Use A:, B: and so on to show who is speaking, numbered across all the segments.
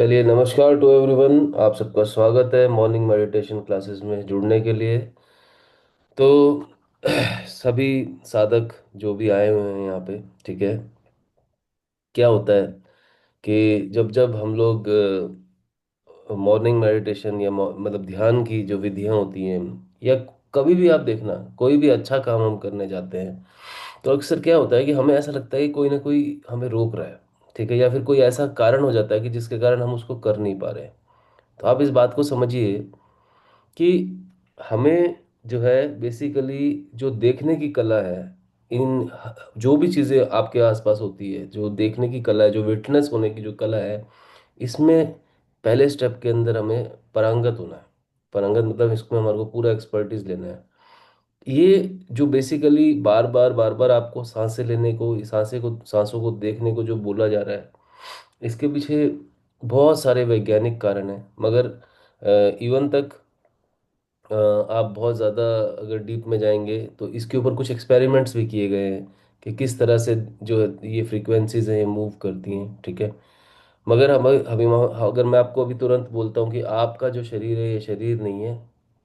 A: चलिए, नमस्कार to everyone. आप सबका स्वागत है मॉर्निंग मेडिटेशन क्लासेस में जुड़ने के लिए। तो सभी साधक जो भी आए हुए हैं यहाँ पे, ठीक है, क्या होता है कि जब जब हम लोग मॉर्निंग मेडिटेशन या मतलब ध्यान की जो विधियाँ होती हैं, या कभी भी आप देखना कोई भी अच्छा काम हम करने जाते हैं, तो अक्सर क्या होता है कि हमें ऐसा लगता है कि कोई ना कोई हमें रोक रहा है, ठीक है, या फिर कोई ऐसा कारण हो जाता है कि जिसके कारण हम उसको कर नहीं पा रहे हैं। तो आप इस बात को समझिए कि हमें जो है बेसिकली जो देखने की कला है, इन जो भी चीज़ें आपके आसपास होती है, जो देखने की कला है, जो विटनेस होने की जो कला है, इसमें पहले स्टेप के अंदर हमें पारंगत होना है। पारंगत मतलब इसमें हमारे को पूरा एक्सपर्टीज लेना है। ये जो बेसिकली बार बार आपको सांसें लेने को, सांसों को देखने को जो बोला जा रहा है, इसके पीछे बहुत सारे वैज्ञानिक कारण हैं। मगर इवन तक आप बहुत ज़्यादा अगर डीप में जाएंगे तो इसके ऊपर कुछ एक्सपेरिमेंट्स भी किए गए हैं कि किस तरह से जो है ये फ्रीक्वेंसीज हैं ये मूव करती हैं, ठीक है। मगर हम अभी अगर मैं आपको अभी तुरंत बोलता हूँ कि आपका जो शरीर है ये शरीर नहीं है,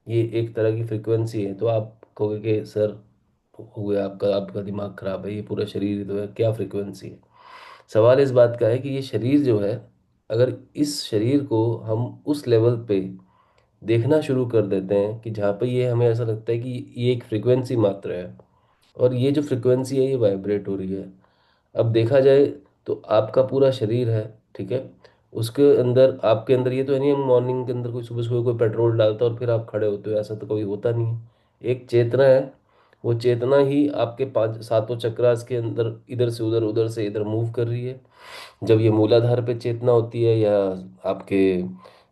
A: ये एक तरह की फ्रीक्वेंसी है, तो आप कहोगे कि सर, हो गया आपका आपका दिमाग खराब है, ये पूरा शरीर ही तो है, क्या फ्रीक्वेंसी है। सवाल इस बात का है कि ये शरीर जो है, अगर इस शरीर को हम उस लेवल पे देखना शुरू कर देते हैं कि जहाँ पे ये हमें ऐसा लगता है कि ये एक फ्रिक्वेंसी मात्र है, और ये जो फ्रिक्वेंसी है ये वाइब्रेट हो रही है। अब देखा जाए तो आपका पूरा शरीर है, ठीक है, उसके अंदर आपके अंदर ये तो है नहीं मॉर्निंग के अंदर कोई सुबह सुबह कोई पेट्रोल डालता है और फिर आप खड़े होते हो, ऐसा तो कभी होता नहीं है। एक चेतना है, वो चेतना ही आपके पांच सातों चक्रास के अंदर इधर से उधर, उधर से इधर मूव कर रही है। जब ये मूलाधार पे चेतना होती है, या आपके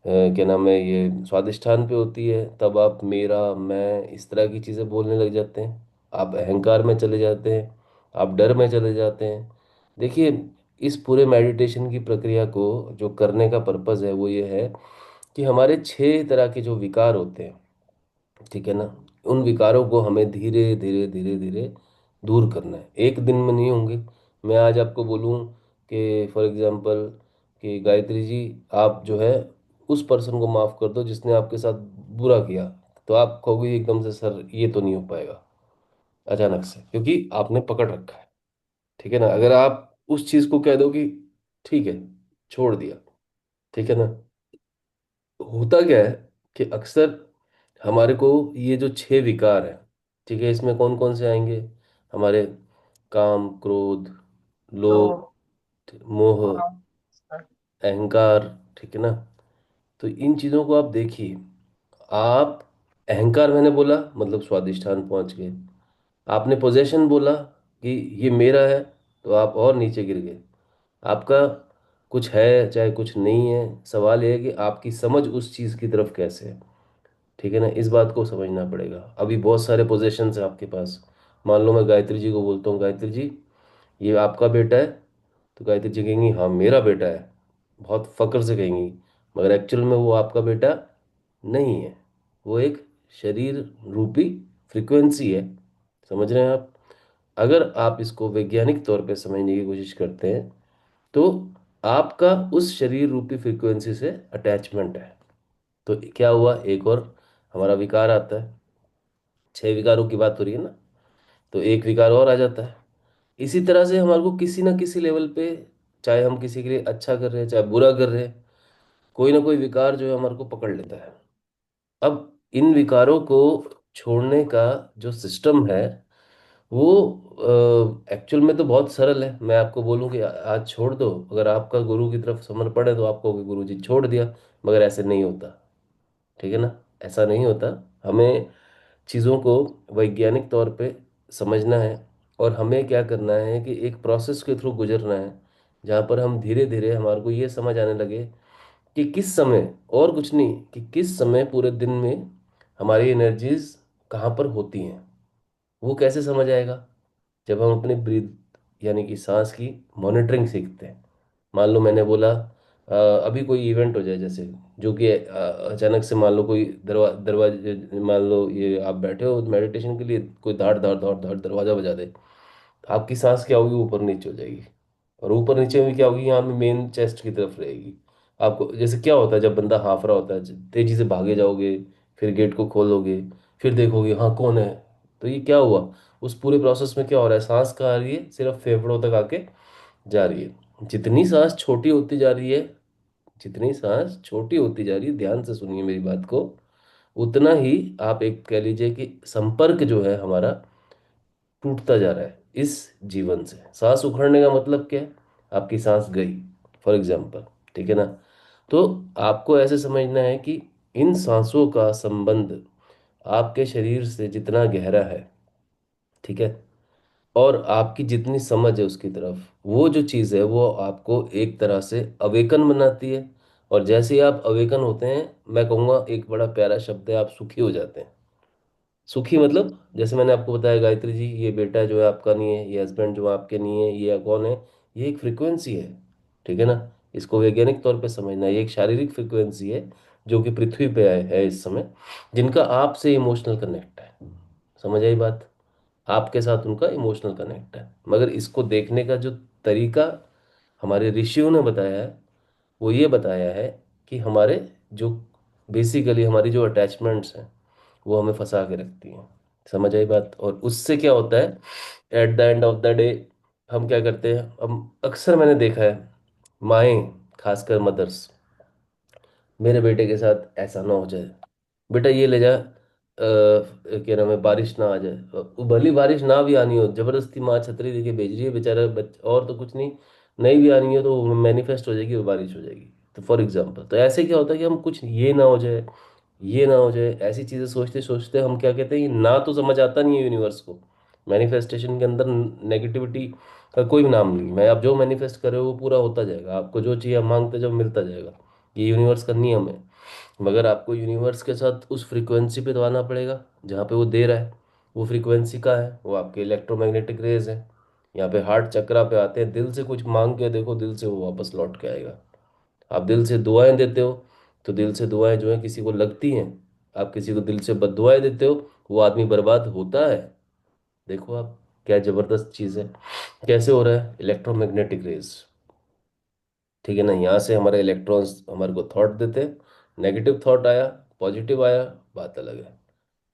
A: क्या नाम है ये स्वादिष्ठान पे होती है, तब आप मेरा, मैं, इस तरह की चीज़ें बोलने लग जाते हैं। आप अहंकार में चले जाते हैं, आप डर में चले जाते हैं। देखिए, इस पूरे मेडिटेशन की प्रक्रिया को जो करने का पर्पज़ है वो ये है कि हमारे 6 तरह के जो विकार होते हैं, ठीक है ना, उन विकारों को हमें धीरे धीरे धीरे धीरे दूर करना है। एक दिन में नहीं होंगे। मैं आज आपको बोलूं कि फॉर एग्जांपल कि गायत्री जी, आप जो है उस पर्सन को माफ़ कर दो जिसने आपके साथ बुरा किया, तो आप कहोगे एकदम से सर ये तो नहीं हो पाएगा अचानक से, क्योंकि आपने पकड़ रखा है, ठीक है ना। अगर आप उस चीज़ को कह दो कि ठीक है, छोड़ दिया, ठीक है ना, होता क्या है कि अक्सर हमारे को ये जो 6 विकार हैं, ठीक है, इसमें कौन कौन से आएंगे? हमारे काम, क्रोध,
B: तो
A: लोभ, मोह,
B: हाँ सर।
A: अहंकार, ठीक है ना। तो इन चीज़ों को आप देखिए। आप अहंकार, मैंने बोला मतलब स्वादिष्ठान पहुंच गए। आपने पोजेशन बोला कि ये मेरा है, तो आप और नीचे गिर गए। आपका कुछ है चाहे कुछ नहीं है, सवाल ये है कि आपकी समझ उस चीज़ की तरफ कैसे है, ठीक है ना। इस बात को समझना पड़ेगा। अभी बहुत सारे पोजेशंस हैं आपके पास। मान लो मैं गायत्री जी को बोलता हूँ, गायत्री जी ये आपका बेटा है, तो गायत्री जी कहेंगी हाँ मेरा बेटा है, बहुत फक्र से कहेंगी। मगर एक्चुअल में वो आपका बेटा नहीं है, वो एक शरीर रूपी फ्रिक्वेंसी है। समझ रहे हैं आप? अगर आप इसको वैज्ञानिक तौर पे समझने की कोशिश करते हैं, तो आपका उस शरीर रूपी फ्रिक्वेंसी से अटैचमेंट है। तो क्या हुआ, एक और हमारा विकार आता है। 6 विकारों की बात हो रही है ना, तो एक विकार और आ जाता है। इसी तरह से हमारे को किसी ना किसी लेवल पे, चाहे हम किसी के लिए अच्छा कर रहे हैं चाहे बुरा कर रहे हैं, कोई ना कोई विकार जो है हमारे को पकड़ लेता है। अब इन विकारों को छोड़ने का जो सिस्टम है वो एक्चुअल में तो बहुत सरल है। मैं आपको बोलूं कि आज छोड़ दो, अगर आपका गुरु की तरफ समर्पण है तो आपको गुरु जी छोड़ दिया। मगर ऐसे नहीं होता, ठीक है ना, ऐसा नहीं होता। हमें चीज़ों को वैज्ञानिक तौर पे समझना है, और हमें क्या करना है कि एक प्रोसेस के थ्रू गुजरना है, जहाँ पर हम धीरे धीरे हमारे को ये समझ आने लगे कि किस समय, और कुछ नहीं, कि किस समय पूरे दिन में हमारी एनर्जीज कहाँ पर होती हैं। वो कैसे समझ आएगा? जब हम अपने ब्रीथ यानी कि सांस की मॉनिटरिंग सीखते हैं। मान लो मैंने बोला अभी कोई इवेंट हो जाए, जैसे जो कि अचानक से मान लो कोई दरवाजे, मान लो ये आप बैठे हो मेडिटेशन के लिए, कोई धाड़ धाड़ धाड़ धाड़ दरवाजा बजा दे, तो आपकी सांस क्या होगी, ऊपर नीचे हो जाएगी। और ऊपर नीचे में क्या होगी, यहाँ में मेन चेस्ट की तरफ रहेगी। आपको जैसे क्या होता है जब बंदा हाफ रहा होता है, तेजी से भागे जाओगे, फिर गेट को खोलोगे, फिर देखोगे हाँ कौन है। तो ये क्या हुआ, उस पूरे प्रोसेस में क्या हो रहा है, सांस कहाँ आ रही है, सिर्फ फेफड़ों तक आके जा रही है। जितनी सांस छोटी होती जा रही है, जितनी सांस छोटी होती जा रही है, ध्यान से सुनिए मेरी बात को, उतना ही आप एक कह लीजिए कि संपर्क जो है हमारा टूटता जा रहा है इस जीवन से। सांस उखड़ने का मतलब क्या है, आपकी सांस गई, फॉर एग्जाम्पल, ठीक है ना। तो आपको ऐसे समझना है कि इन सांसों का संबंध आपके शरीर से जितना गहरा है, ठीक है, और आपकी जितनी समझ है उसकी तरफ, वो जो चीज़ है वो आपको एक तरह से अवेकन बनाती है। और जैसे ही आप अवेकन होते हैं, मैं कहूँगा एक बड़ा प्यारा शब्द है, आप सुखी हो जाते हैं। सुखी मतलब जैसे मैंने आपको बताया गायत्री जी, ये बेटा जो है आपका नहीं है, ये हस्बैंड जो आपके नहीं है, ये कौन है, ये एक फ्रिक्वेंसी है, ठीक है ना। इसको वैज्ञानिक तौर पे समझना है, ये एक शारीरिक फ्रिक्वेंसी है जो कि पृथ्वी पे है इस समय, जिनका आपसे इमोशनल कनेक्ट है। समझ आई बात, आपके साथ उनका इमोशनल कनेक्ट है। मगर इसको देखने का जो तरीका हमारे ऋषियों ने बताया है, वो ये बताया है कि हमारे जो बेसिकली हमारी जो अटैचमेंट्स हैं वो हमें फंसा के रखती हैं। समझ आई बात। और उससे क्या होता है, at the end of the day हम क्या करते हैं, हम अक्सर मैंने देखा है, माएँ, खासकर मदर्स, मेरे बेटे के साथ ऐसा ना हो जाए, बेटा ये ले जा, क्या नाम है, बारिश ना आ जाए। वो भली बारिश ना भी आनी हो, जबरदस्ती माँ छतरी देके भेज रही है, बेचारा और तो कुछ नहीं, नहीं भी आनी हो तो मैनिफेस्ट हो जाएगी, वो बारिश हो जाएगी। तो फॉर एग्जाम्पल, तो ऐसे क्या होता है कि हम कुछ ये ना हो जाए, ये ना हो जाए, ऐसी चीजें सोचते सोचते हम क्या कहते हैं, ये ना तो समझ आता नहीं है यूनिवर्स को। मैनिफेस्टेशन के अंदर नेगेटिविटी का कोई भी नाम नहीं। मैं आप जो मैनिफेस्ट कर रहे हो वो पूरा होता जाएगा, आपको जो चाहिए आप मांगते जाओ मिलता जाएगा, ये यूनिवर्स का नियम है। मगर आपको यूनिवर्स के साथ उस फ्रीक्वेंसी पे तो आना पड़ेगा जहाँ पे वो दे रहा है। वो फ्रीक्वेंसी का है, वो आपके इलेक्ट्रोमैग्नेटिक रेज है। यहाँ पे हार्ट चक्रा पे आते हैं, दिल से कुछ मांग के देखो, दिल से वो वापस लौट के आएगा। आप दिल से दुआएं देते हो, तो दिल से दुआएं जो है किसी को लगती हैं। आप किसी को दिल से बद्दुआएं देते हो, वो आदमी बर्बाद होता है। देखो आप, क्या जबरदस्त चीज़ है। कैसे हो रहा है, इलेक्ट्रोमैग्नेटिक रेज, ठीक है ना। यहाँ से हमारे इलेक्ट्रॉन्स हमारे को थॉट देते हैं, नेगेटिव थॉट आया, पॉजिटिव आया, बात अलग है।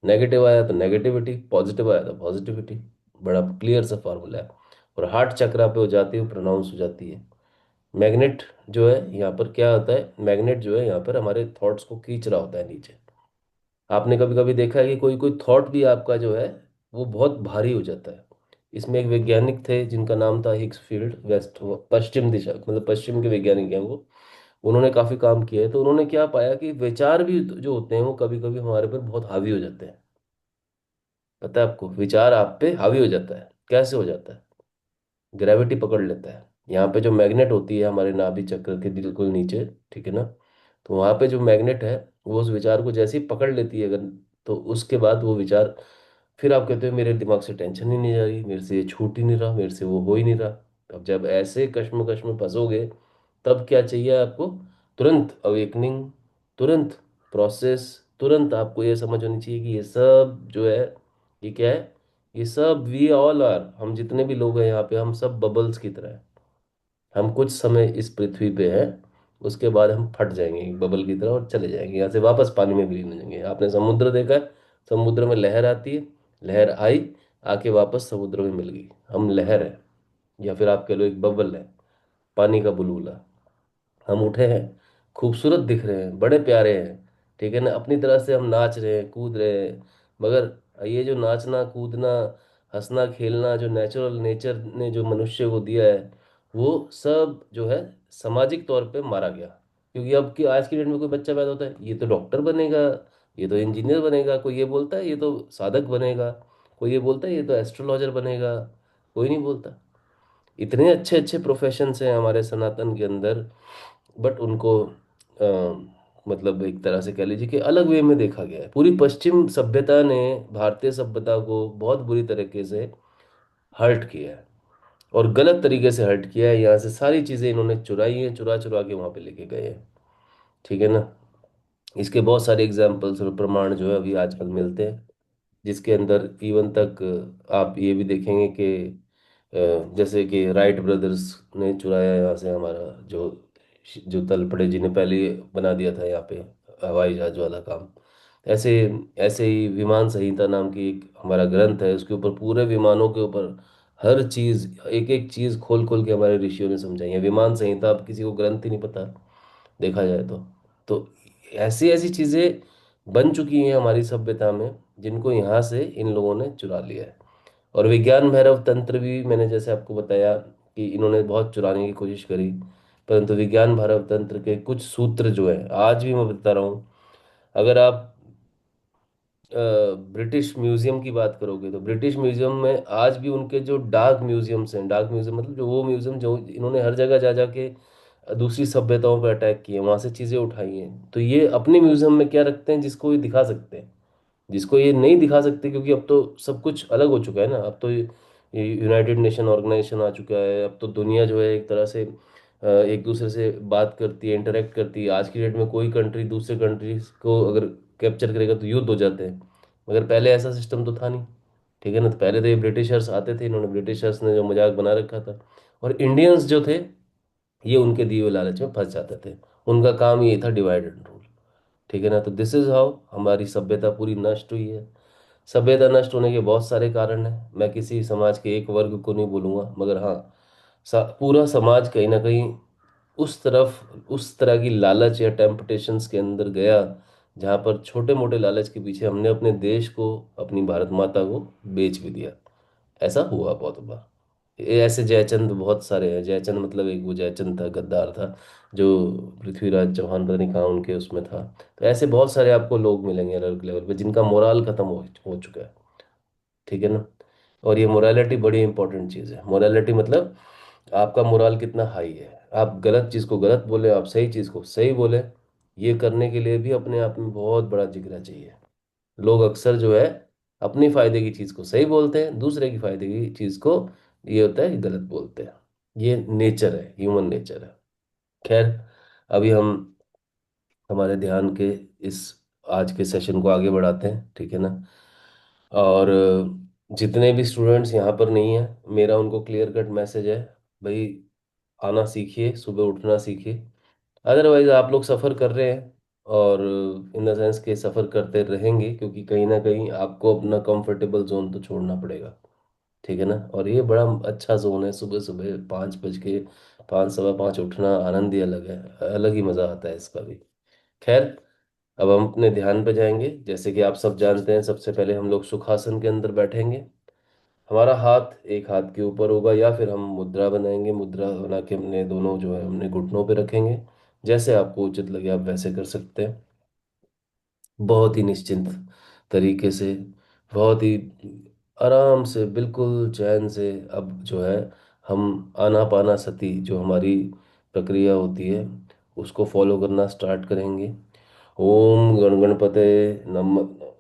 A: नेगेटिव आया तो नेगेटिविटी, पॉजिटिव आया तो पॉजिटिविटी। बड़ा क्लियर सा फॉर्मूला है। और हार्ट चक्रा पे हो जाती है, प्रोनाउंस हो जाती है। मैग्नेट जो है यहाँ पर क्या होता है, मैग्नेट जो है यहाँ पर हमारे थॉट्स को खींच रहा होता है नीचे। आपने कभी कभी देखा है कि कोई कोई थॉट भी आपका जो है वो बहुत भारी हो जाता है। इसमें एक वैज्ञानिक थे जिनका नाम था हिग्स फील्ड, वेस्ट, पश्चिम दिशा मतलब पश्चिम के वैज्ञानिक हैं वो। उन्होंने काफी काम किया है, तो उन्होंने क्या पाया कि विचार भी जो होते हैं वो कभी कभी हमारे पर बहुत हावी हो जाते हैं। पता है आपको, विचार आप पे हावी हो जाता है, कैसे हो जाता है, ग्रेविटी पकड़ लेता है। यहाँ पे जो मैग्नेट होती है हमारे नाभि चक्र के बिल्कुल नीचे, ठीक है ना, तो वहाँ पे जो मैग्नेट है वो उस विचार को जैसे ही पकड़ लेती है अगर, तो उसके बाद वो विचार, फिर आप कहते हो मेरे दिमाग से टेंशन ही नहीं जा रही, मेरे से ये छूट ही नहीं रहा, मेरे से वो हो ही नहीं रहा। अब जब ऐसे कश्मकश में फंसोगे, तब क्या चाहिए आपको, तुरंत अवेकनिंग, तुरंत प्रोसेस, तुरंत आपको ये समझ होनी चाहिए कि ये सब जो है, ये क्या है, ये सब वी ऑल आर, हम जितने भी लोग हैं यहाँ पे, हम सब बबल्स की तरह हैं। हम कुछ समय इस पृथ्वी पे हैं, उसके बाद हम फट जाएंगे एक बबल की तरह और चले जाएंगे यहाँ से, वापस पानी में विलीन हो जाएंगे। आपने समुद्र देखा है, समुद्र में लहर आती है, लहर आई, आके वापस समुद्र में मिल गई, हम लहर है, या फिर आप कह लो एक बबल है, पानी का बुलबुला। हम उठे हैं, खूबसूरत दिख रहे हैं, बड़े प्यारे हैं, ठीक है ना, अपनी तरह से हम नाच रहे हैं, कूद रहे हैं। मगर ये जो नाचना कूदना, हंसना खेलना जो नेचुरल नेचर ने जो मनुष्य को दिया है, वो सब जो है सामाजिक तौर पे मारा गया। क्योंकि अब की आज की डेट में कोई बच्चा पैदा होता है, ये तो डॉक्टर बनेगा, ये तो इंजीनियर बनेगा, कोई ये बोलता है ये तो साधक बनेगा, कोई ये बोलता है ये तो एस्ट्रोलॉजर बनेगा, कोई नहीं बोलता। इतने अच्छे अच्छे प्रोफेशंस हैं हमारे सनातन के अंदर, बट उनको मतलब एक तरह से कह लीजिए कि अलग वे में देखा गया है। पूरी पश्चिम सभ्यता ने भारतीय सभ्यता को बहुत बुरी तरीके से हर्ट किया है, और गलत तरीके से हर्ट किया है। यहाँ से सारी चीज़ें इन्होंने चुराई हैं, चुरा चुरा के वहाँ पे लेके गए हैं, ठीक है ना। इसके बहुत सारे एग्जाम्पल्स और प्रमाण जो है अभी आजकल मिलते हैं, जिसके अंदर इवन तक आप ये भी देखेंगे कि जैसे कि राइट ब्रदर्स ने चुराया यहाँ से हमारा जो जो तलपड़े जिन्हें पहले बना दिया था यहाँ पे हवाई जहाज वाला काम। ऐसे ऐसे ही विमान संहिता नाम की एक हमारा ग्रंथ है, उसके ऊपर पूरे विमानों के ऊपर हर चीज, एक एक चीज खोल खोल के हमारे ऋषियों ने समझाई है। विमान संहिता, अब किसी को ग्रंथ ही नहीं पता देखा जाए तो ऐसी ऐसी चीजें बन चुकी हैं हमारी सभ्यता में, जिनको यहाँ से इन लोगों ने चुरा लिया है। और विज्ञान भैरव तंत्र भी मैंने जैसे आपको बताया कि इन्होंने बहुत चुराने की कोशिश करी, परंतु विज्ञान भैरव तंत्र के कुछ सूत्र जो है आज भी मैं बता रहा हूँ। अगर आप ब्रिटिश म्यूजियम की बात करोगे तो ब्रिटिश म्यूजियम में आज भी उनके जो डार्क म्यूजियम्स हैं, डार्क म्यूजियम मतलब जो वो म्यूजियम जो इन्होंने हर जगह जा जाके दूसरी सभ्यताओं पर अटैक किए, वहां से चीजें उठाई हैं, तो ये अपने म्यूजियम में क्या रखते हैं जिसको ये दिखा सकते हैं, जिसको ये नहीं दिखा सकते, क्योंकि अब तो सब कुछ अलग हो चुका है ना। अब तो ये यूनाइटेड नेशन ऑर्गेनाइजेशन आ चुका है, अब तो दुनिया जो है एक तरह से एक दूसरे से बात करती है, इंटरेक्ट करती है। आज की डेट में कोई कंट्री दूसरे कंट्रीज को अगर कैप्चर करेगा तो युद्ध हो जाते हैं, मगर पहले ऐसा सिस्टम तो था नहीं। ठीक है ना, तो पहले तो ये ब्रिटिशर्स आते थे, इन्होंने ब्रिटिशर्स ने जो मजाक बना रखा था, और इंडियंस जो थे ये उनके दिए हुए लालच में फंस जाते थे। उनका काम ये था डिवाइड एंड रूल। ठीक है ना, तो दिस इज हाउ हमारी सभ्यता पूरी नष्ट हुई है। सभ्यता नष्ट होने के बहुत सारे कारण हैं, मैं किसी समाज के एक वर्ग को नहीं बोलूंगा, मगर हाँ पूरा समाज कहीं ना कहीं उस तरफ, उस तरह की लालच या टेम्पटेशंस के अंदर गया, जहाँ पर छोटे मोटे लालच के पीछे हमने अपने देश को, अपनी भारत माता को बेच भी दिया। ऐसा हुआ बहुत बार। ये ऐसे जयचंद बहुत सारे हैं। जयचंद मतलब एक वो जयचंद था, गद्दार था, जो पृथ्वीराज चौहान पता नहीं कहाँ उनके उसमें था। तो ऐसे बहुत सारे आपको लोग मिलेंगे अलग लेवल पे जिनका मोराल खत्म हो चुका है। ठीक है ना, और ये मोरालिटी बड़ी इंपॉर्टेंट चीज़ है। मोरालिटी मतलब आपका मोराल कितना हाई है, आप गलत चीज़ को गलत बोले, आप सही चीज़ को सही बोले। ये करने के लिए भी अपने आप में बहुत बड़ा जिगरा चाहिए। लोग अक्सर जो है अपनी फायदे की चीज़ को सही बोलते हैं, दूसरे की फायदे की चीज़ को ये होता है कि गलत बोलते हैं। ये नेचर है, ह्यूमन नेचर है। खैर, अभी हम हमारे ध्यान के इस आज के सेशन को आगे बढ़ाते हैं, ठीक है ना। और जितने भी स्टूडेंट्स यहाँ पर नहीं हैं, मेरा उनको क्लियर कट मैसेज है, भाई आना सीखिए, सुबह उठना सीखिए। अदरवाइज आप लोग सफ़र कर रहे हैं, और इन द सेंस के सफ़र करते रहेंगे, क्योंकि कहीं ना कहीं आपको अपना कंफर्टेबल जोन तो छोड़ना पड़ेगा। ठीक है ना, और ये बड़ा अच्छा जोन है। सुबह सुबह 5 बज के 5 सवा 5 उठना आनंद ही अलग है, अलग ही मज़ा आता है इसका भी। खैर, अब हम अपने ध्यान पे जाएंगे। जैसे कि आप सब जानते हैं, सबसे पहले हम लोग सुखासन के अंदर बैठेंगे। हमारा हाथ एक हाथ के ऊपर होगा, या फिर हम मुद्रा बनाएंगे, मुद्रा बना के अपने दोनों जो है हमने घुटनों पे रखेंगे। जैसे आपको उचित लगे आप वैसे कर सकते हैं। बहुत ही निश्चिंत तरीके से, बहुत ही आराम से, बिल्कुल चैन से, अब जो है हम आनापानासति जो हमारी प्रक्रिया होती है उसको फॉलो करना स्टार्ट करेंगे। ओम गण गणपते नम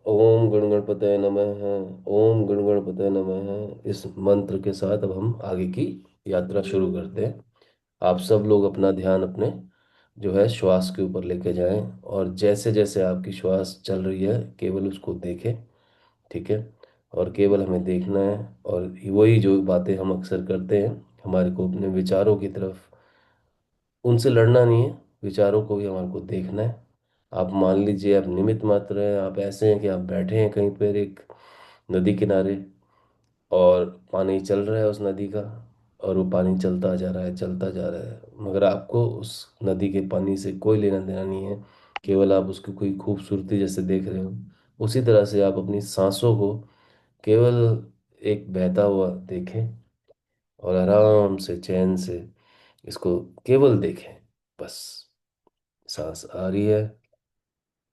A: ओम गण गणपते नमः, ओम गण गणपते नमः, इस मंत्र के साथ अब हम आगे की यात्रा शुरू करते हैं। आप सब लोग अपना ध्यान अपने जो है श्वास के ऊपर लेके जाएं, और जैसे जैसे आपकी श्वास चल रही है केवल उसको देखें। ठीक है, और केवल हमें देखना है, और वही जो बातें हम अक्सर करते हैं, हमारे को अपने विचारों की तरफ, उनसे लड़ना नहीं है, विचारों को भी हमारे को देखना है। आप मान लीजिए आप निमित्त मात्र हैं, आप ऐसे हैं कि आप बैठे हैं कहीं पर एक नदी किनारे, और पानी चल रहा है उस नदी का, और वो पानी चलता जा रहा है, चलता जा रहा है, मगर आपको उस नदी के पानी से कोई लेना देना नहीं है। केवल आप उसकी कोई खूबसूरती जैसे देख रहे हो, उसी तरह से आप अपनी सांसों को केवल एक बहता हुआ देखें, और आराम से चैन से इसको केवल देखें। बस, सांस आ रही है,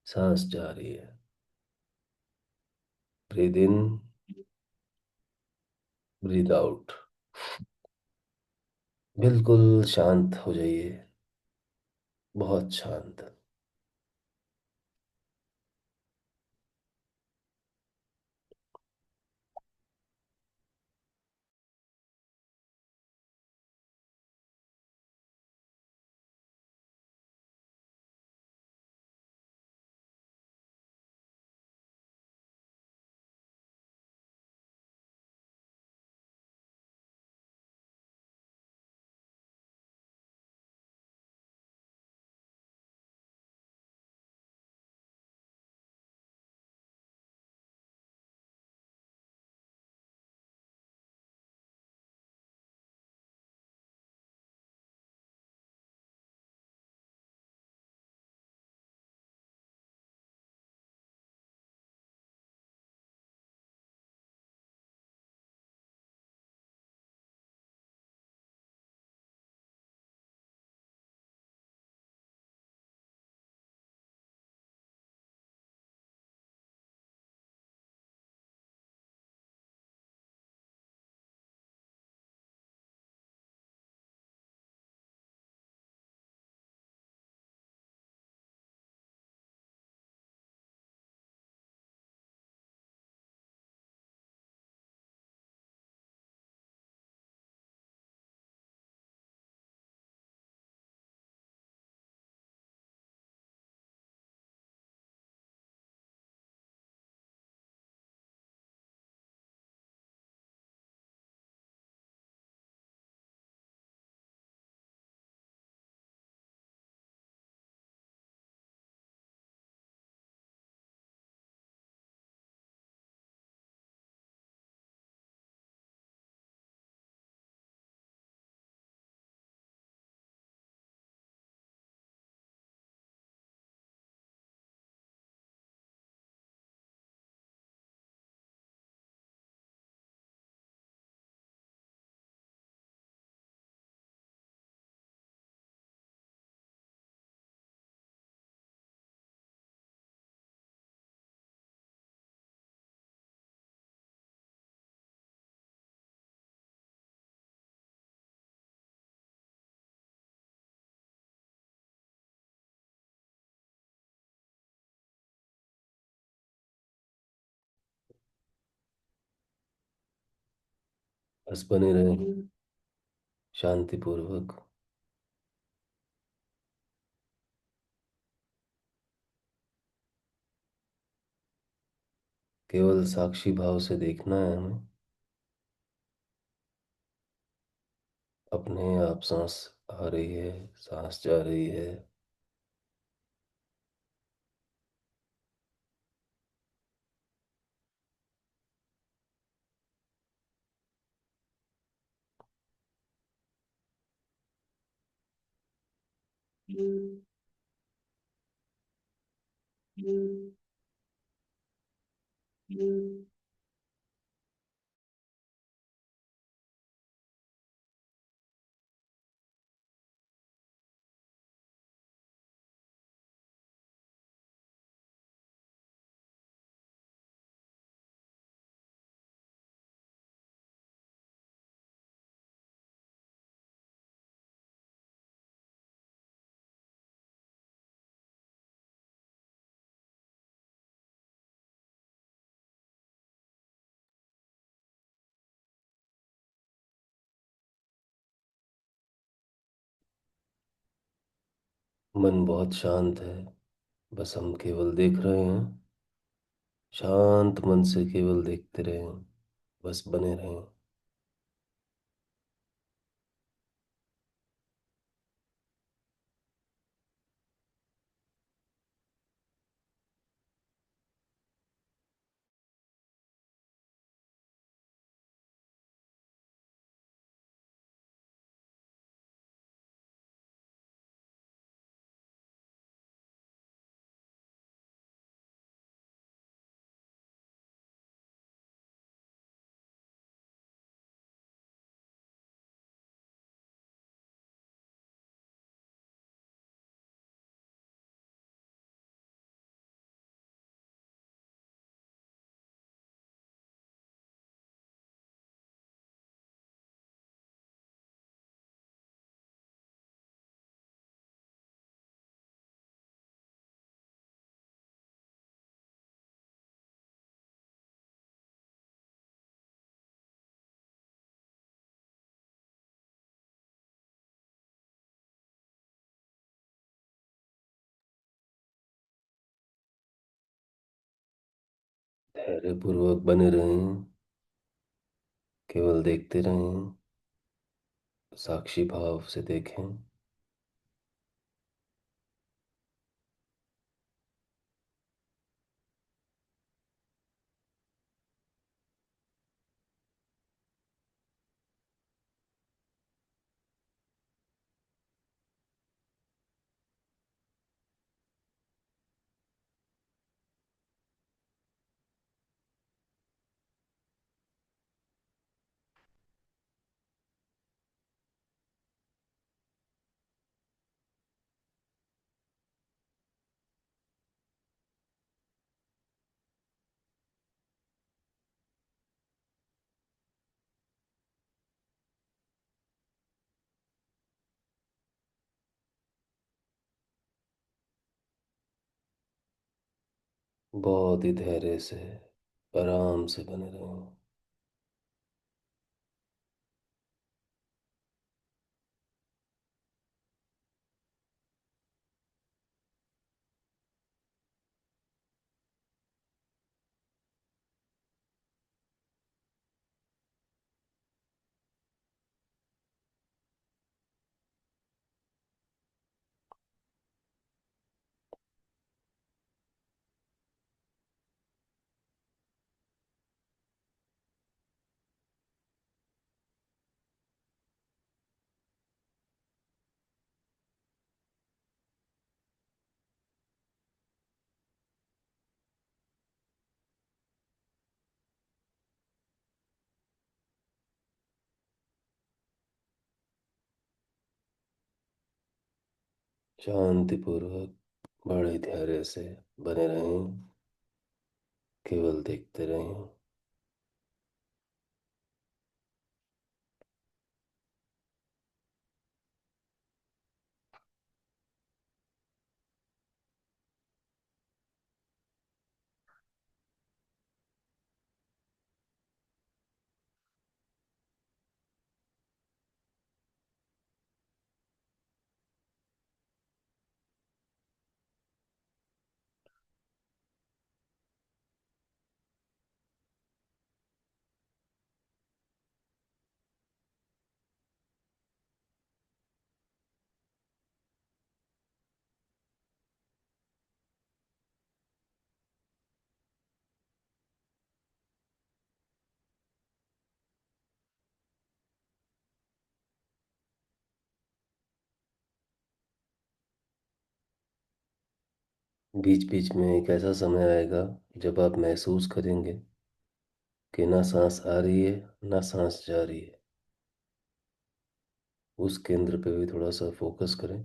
A: सांस जा रही है। Breathe in, breathe out. बिल्कुल शांत हो जाइए, बहुत शांत। बस बने रहें शांतिपूर्वक। केवल साक्षी भाव से देखना है हमें, अपने आप सांस आ रही है, सांस जा रही है। मन बहुत शांत है, बस हम केवल देख रहे हैं। शांत मन से केवल देखते रहें, बस बने रहें। धैर्य पूर्वक बने रहें, केवल देखते रहें, साक्षी भाव से देखें। बहुत ही धैर्य से, आराम से बने रहें। शांतिपूर्वक, बड़े धैर्य से बने रहें, केवल देखते रहें। बीच बीच में एक ऐसा समय आएगा जब आप महसूस करेंगे कि ना सांस आ रही है ना सांस जा रही है। उस केंद्र पे भी थोड़ा सा फोकस करें,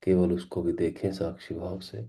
A: केवल उसको भी देखें साक्षी भाव से।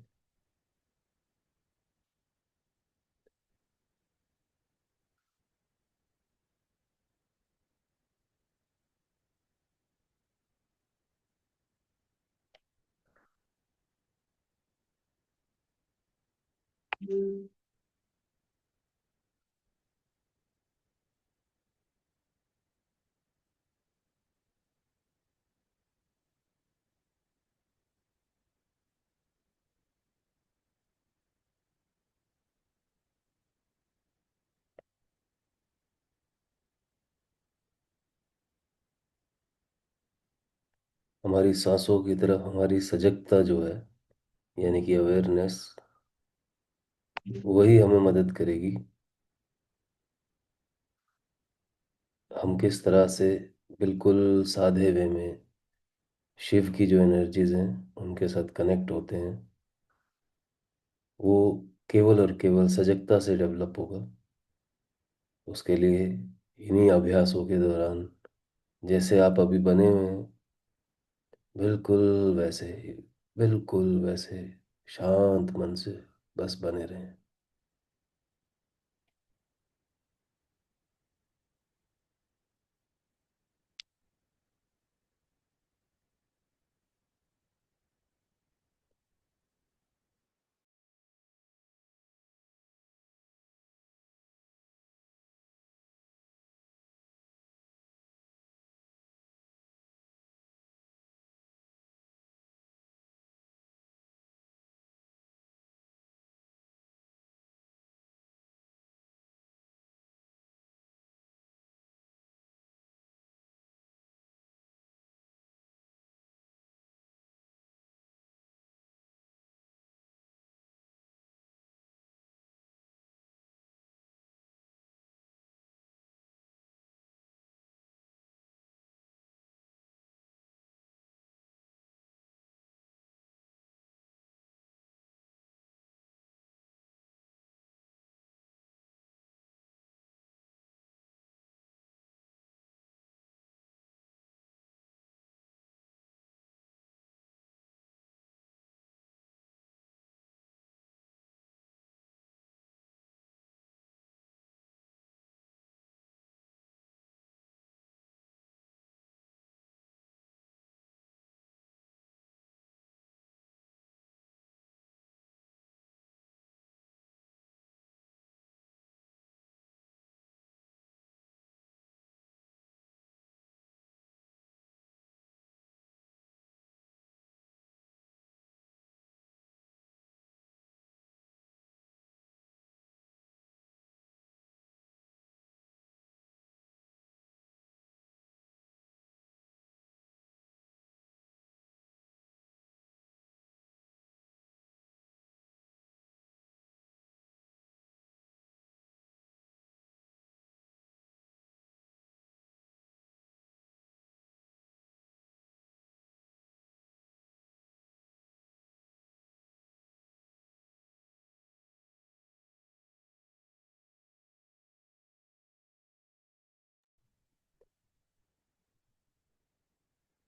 A: हमारी सांसों की तरफ हमारी सजगता जो है, यानी कि अवेयरनेस, वही हमें मदद करेगी। हम किस तरह से बिल्कुल सादे वे में शिव की जो एनर्जीज हैं उनके साथ कनेक्ट होते हैं, वो केवल और केवल सजगता से डेवलप होगा। उसके लिए इन्हीं अभ्यासों के दौरान, जैसे आप अभी बने हुए हैं, बिल्कुल वैसे ही, बिल्कुल वैसे शांत मन से बस बने रहें।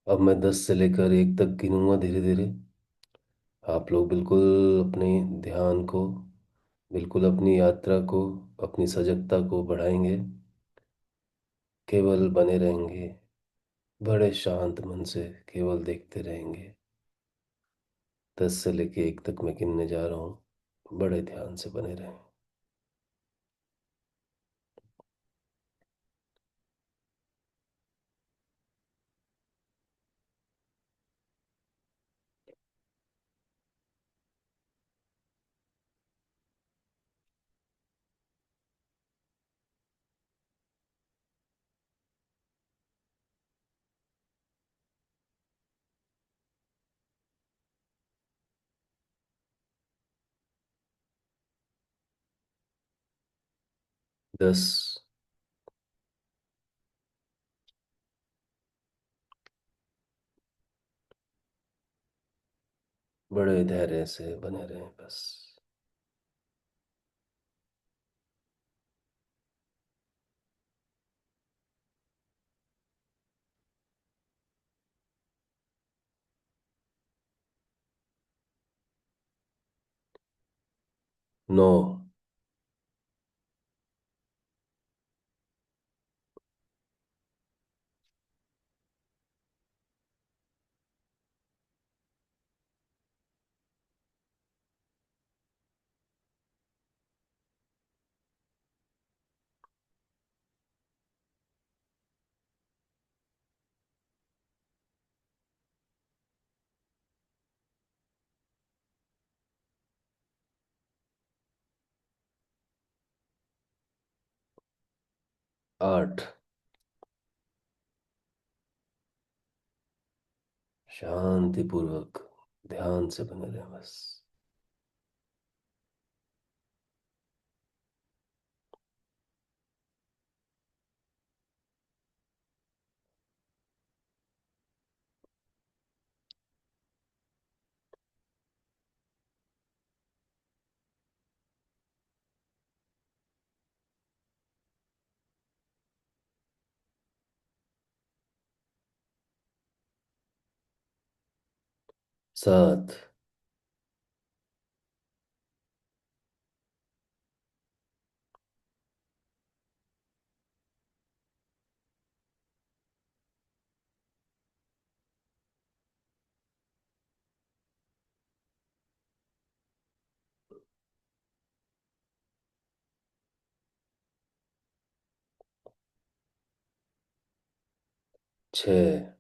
A: अब मैं 10 से लेकर 1 तक गिनूंगा धीरे धीरे। आप लोग बिल्कुल अपने ध्यान को, बिल्कुल अपनी यात्रा को, अपनी सजगता को बढ़ाएंगे, केवल बने रहेंगे, बड़े शांत मन से केवल देखते रहेंगे। 10 से लेके 1 तक मैं गिनने जा रहा हूँ, बड़े ध्यान से बने रहें। 10, बड़े धैर्य से बने रहें बस। 9। 8। शांति पूर्वक ध्यान से बने रहें बस। 7। 6।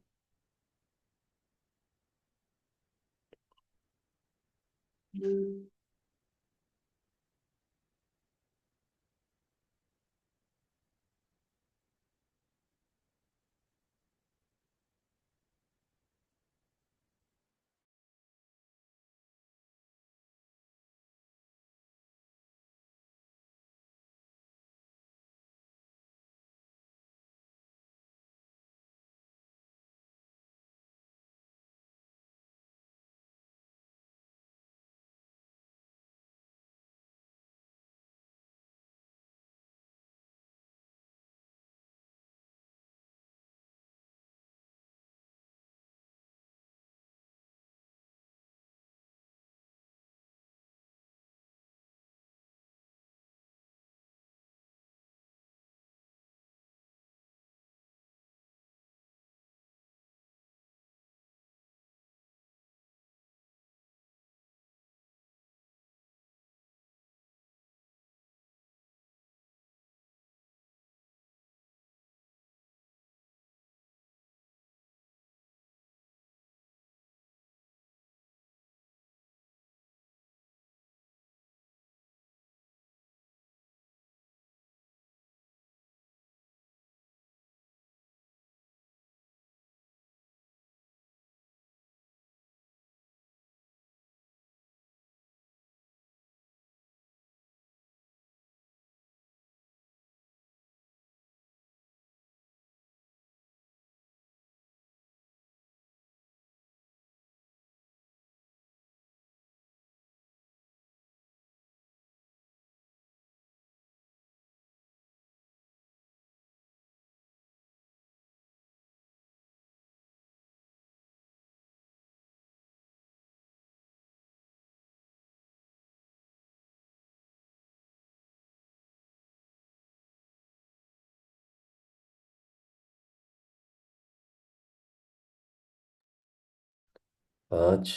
A: 5।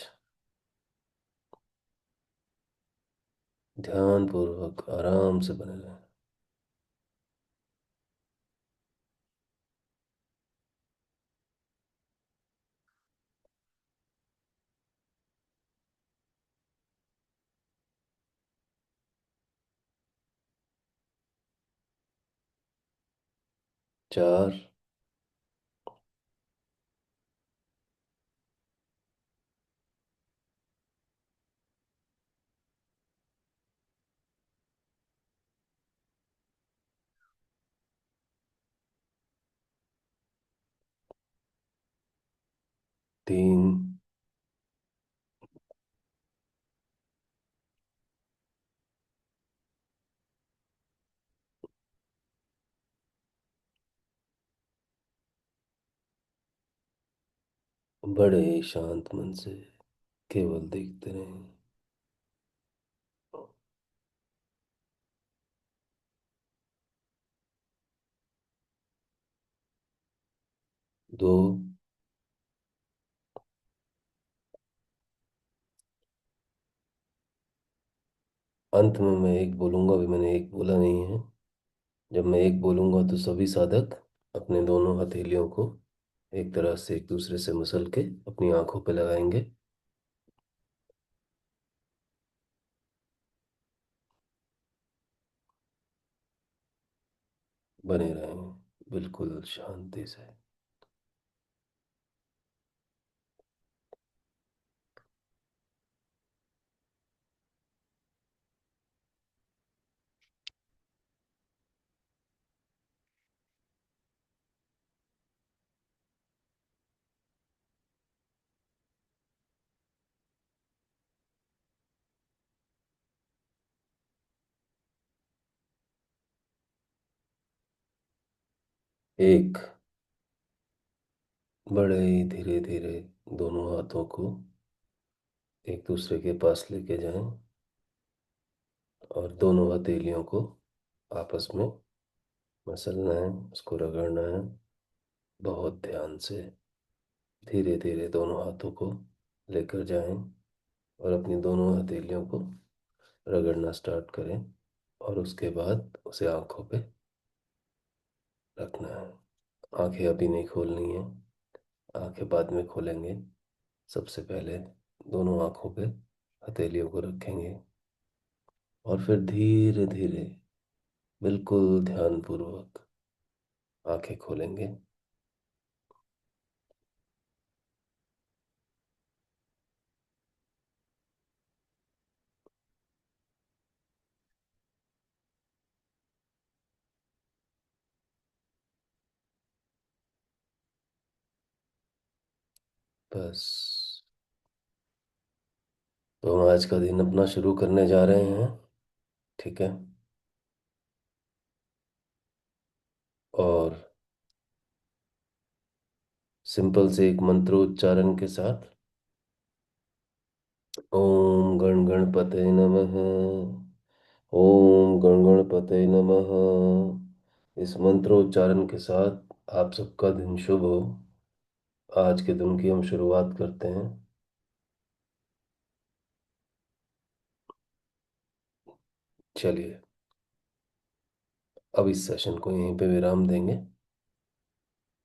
A: ध्यान पूर्वक आराम से बने रहें। 4। 3। बड़े शांत मन से केवल देखते रहें। 2। अंत में मैं एक बोलूँगा, अभी मैंने एक बोला नहीं है। जब मैं एक बोलूँगा तो सभी साधक अपने दोनों हथेलियों को एक तरह से एक दूसरे से मसल के अपनी आंखों पे लगाएंगे। बने रहें बिल्कुल शांति से। 1। बड़े ही धीरे धीरे दोनों हाथों को एक दूसरे के पास लेके जाएं और दोनों हथेलियों को आपस में मसलना है, उसको रगड़ना है बहुत ध्यान से। धीरे धीरे दोनों हाथों को लेकर जाएं और अपनी दोनों हथेलियों को रगड़ना स्टार्ट करें और उसके बाद उसे आंखों पे रखना है। आंखें अभी नहीं खोलनी है, आंखें बाद में खोलेंगे। सबसे पहले दोनों आंखों पे हथेलियों को रखेंगे और फिर धीरे धीरे बिल्कुल ध्यानपूर्वक आंखें खोलेंगे। बस। तो हम आज का दिन अपना शुरू करने जा रहे हैं। ठीक है। और सिंपल से एक मंत्रोच्चारण के साथ, ओम गण गणपते नमः, ओम गण गणपते नमः, इस मंत्रोच्चारण के साथ आप सबका दिन शुभ हो। आज के दिन की हम शुरुआत करते हैं। चलिए, अब इस सेशन को यहीं पे विराम देंगे।